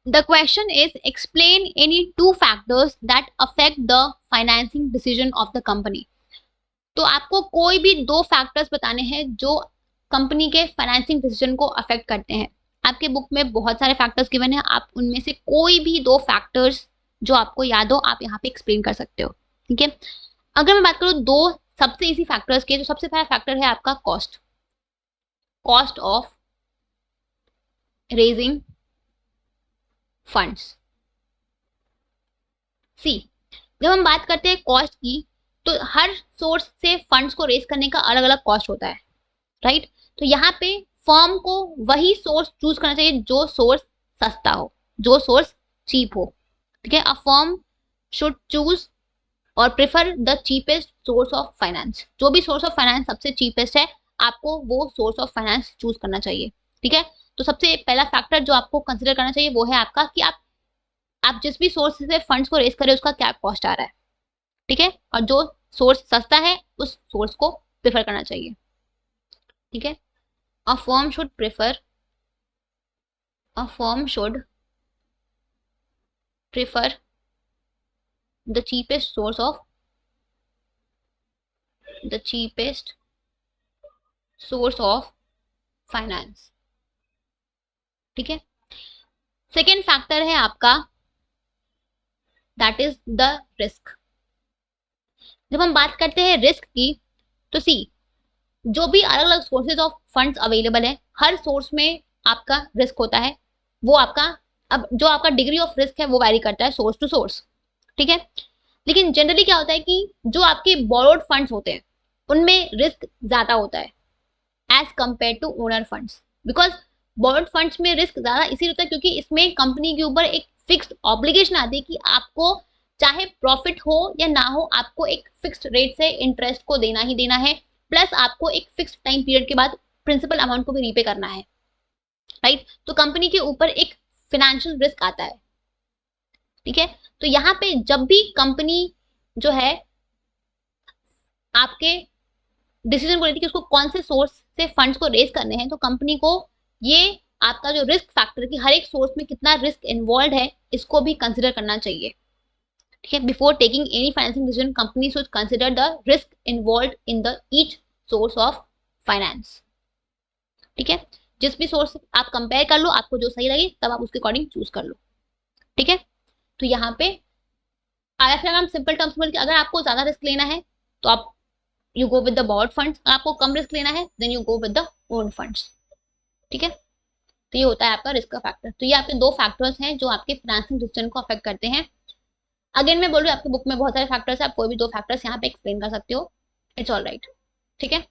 The question is explain any two factors that affect the financing decision of the company. तो आपको कोई भी दो फैक्टर्स बताने हैं जो कंपनी के फाइनेंसिंग डिसीजन को अफेक्ट करते हैं। आपके बुक में बहुत सारे फैक्टर्स गिवन है, आप उनमें से कोई भी दो फैक्टर्स जो आपको याद हो आप यहाँ पे एक्सप्लेन कर सकते हो। ठीक है, अगर मैं बात करूँ दो सबसे इजी फैक्टर्स के, तो सबसे पहला फैक्टर है आपका cost, cost of raising funds. See, जब हम बात करते हैं कॉस्ट की, तो हर सोर्स से फंड्स को रेज करने का अलग अलग कॉस्ट होता है, राइट। तो यहाँ पे फर्म को वही सोर्स चूज करना चाहिए जो सोर्स सस्ता हो, जो सोर्स चीप हो। ठीक है, अ फर्म शुड चूज और prefer the cheapest source of finance. जो भी सोर्स ऑफ फाइनेंस सबसे चीपेस्ट है, आपको वो सोर्स ऑफ फाइनेंस चूज करना चाहिए। ठीक है, तो सबसे पहला फैक्टर जो आपको कंसिडर करना चाहिए वो है आपका कि आप जिस भी सोर्स से फंड्स को रेज करें उसका क्या कॉस्ट आ रहा है। ठीक है, और जो सोर्स सस्ता है उस सोर्स को प्रेफर करना चाहिए। ठीक है, a firm should prefer, a firm should prefer the cheapest source of, the cheapest source of finance. ठीक है, सेकेंड फैक्टर है आपका दैट इज द रिस्क। जब हम बात करते हैं रिस्क की, तो सी, जो भी अलग अलग सोर्सेज ऑफ फंड्स अवेलेबल है, हर सोर्स में आपका रिस्क होता है। वो आपका, अब जो आपका डिग्री ऑफ रिस्क है वो वैरी करता है सोर्स टू सोर्स। ठीक है, लेकिन जनरली क्या होता है कि जो आपके बोरोड फंड्स होते हैं उनमें रिस्क ज्यादा होता है as compare to owner funds. Because borrowed funds में रिस्क ज्यादा इसीलिए होता है क्योंकि इसमें कंपनी के ऊपर एक फिक्स्ड ऑब्लिगेशन आती है कि आपको चाहे प्रॉफिट हो या ना हो, आपको एक फिक्स्ड रेट से इंटरेस्ट को देना ही देना है, प्लस आपको एक फिक्स्ड टाइम पीरियड के बाद प्रिंसिपल अमाउंट को भी रीपे करना है, राइट। तो कंपनी के ऊपर एक फाइनेंशियल रिस्क आता है। ठीक है, तो यहाँ पे जब भी कंपनी जो है आपके डिसीजन को लेती है कि उसको कौन से सोर्स से फंड्स को रेज करने हैं, तो कंपनी को ये आपका जो रिस्क फैक्टर की हर एक सोर्स में कितना रिस्क इन्वॉल्व है इसको भी कंसिडर करना चाहिए। ठीक है, before taking any financing decision company should consider the risk involve in the each source of finance. ठीक है, जिस भी सोर्स आप कंपेयर कर लो, आपको जो सही लगे तब आप उसके अकॉर्डिंग चूज कर लो। ठीक है, तो यहाँ पे आया फिर हम सिंपल टर्म्स में, अगर आपको ज्यादा रिस्क लेना है तो आप you go with the borrowed funds, आपको कम रिस्क लेना है then you go with the own funds. ठीक है, तो ये होता है आपका रिस्क का फैक्टर। तो ये आपके दो फैक्टर्स हैं जो आपके फाइनेंसिंग डिसीजन को अफेक्ट करते हैं। अगेन मैं बोल रही हूँ आपकी बुक में बहुत सारे फैक्टर्स है, आप कोई भी दो फैक्टर्स यहाँ पे एक्सप्लेन कर सकते हो, इट्स ऑल राइट। ठीक है,